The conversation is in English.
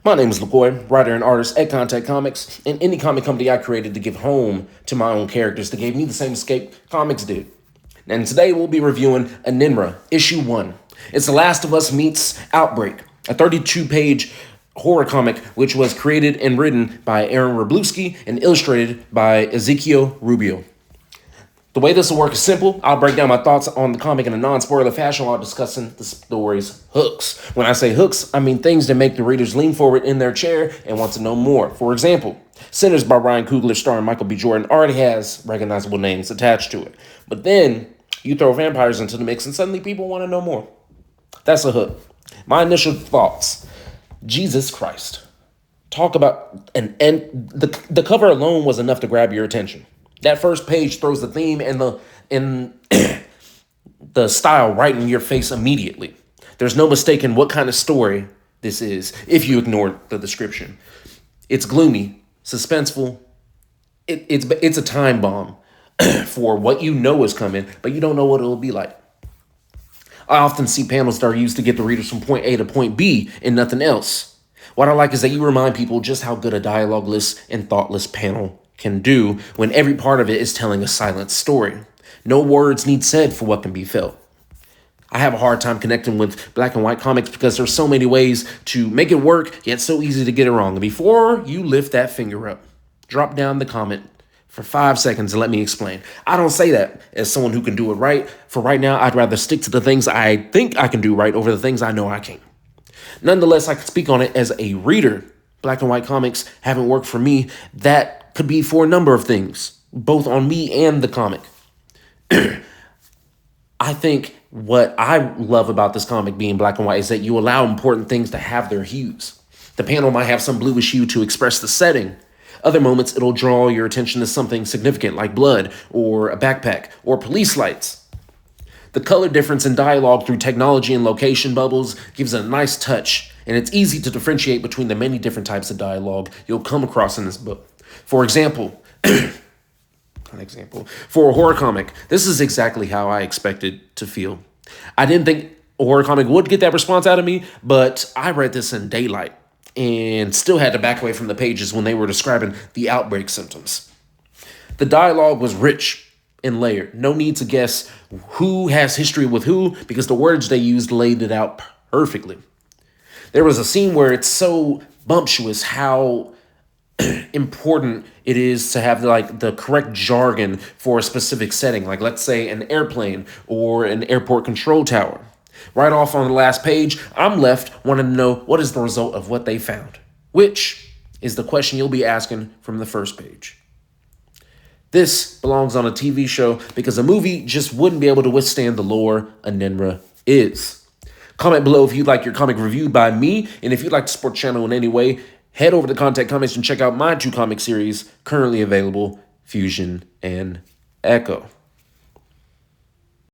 My name is LaCoy, writer and artist at Kontactcomics, an indie comic company I created to give home to my own characters that gave me the same escape comics did. And today we'll be reviewing Enenra, Issue 1. It's The Last of Us meets Outbreak, a 32-page horror comic which was created and written by Wroblewski and illustrated by Ezekiel Rubio. The way this will work is simple. I'll break down my thoughts on the comic in a non-spoiler fashion while discussing the story's hooks. When I say hooks, I mean things that make the readers lean forward in their chair and want to know more. For example, Sinners by Ryan Coogler starring Michael B. Jordan already has recognizable names attached to it. But then you throw vampires into the mix and suddenly people want to know more. That's a hook. My initial thoughts. Jesus Christ. Talk about the cover alone was enough to grab your attention. That first page throws the theme and the style right in your face immediately. There's no mistaking what kind of story this is if you ignore the description. It's gloomy, suspenseful. It's a time bomb for what you know is coming, but you don't know what it'll be like. I often see panels that are used to get the readers from point A to point B and nothing else. What I like is that you remind people just how good a dialogueless and thoughtless panel can do when every part of it is telling a silent story. No words need said for what can be felt. I have a hard time connecting with black and white comics because there's so many ways to make it work, yet so easy to get it wrong. And before you lift that finger up, drop down the comment for 5 seconds and let me explain. I don't say that as someone who can do it right. For right now, I'd rather stick to the things I think I can do right over the things I know I can't. Nonetheless, I can speak on it as a reader. Black and white comics haven't worked for me. That could be for a number of things, both on me and the comic. I think what I love about this comic being black and white is that you allow important things to have their hues. The panel might have some bluish hue to express the setting. Other moments, it'll draw your attention to something significant like blood or a backpack or police lights. The color difference in dialogue through technology and location bubbles gives a nice touch, and it's easy to differentiate between the many different types of dialogue you'll come across in this book. For example, for a horror comic, this is exactly how I expected to feel. I didn't think a horror comic would get that response out of me, but I read this in daylight and still had to back away from the pages when they were describing the outbreak symptoms. The dialogue was rich and layered. No need to guess who has history with who because the words they used laid it out perfectly. There was a scene where it's so bumptious how important it is to have the correct jargon for a specific setting, like let's say an airplane or an airport control tower. Right off on the last page, I'm left wanting to know what is the result of what they found, which is the question you'll be asking from the first page. This belongs on a TV show because a movie just wouldn't be able to withstand the lore Enenra is. Comment below if you'd like your comic reviewed by me, and if you'd like to support the channel in any way, head over to Kontactcomics and check out my 2 comic series currently available, Fusion and Echo.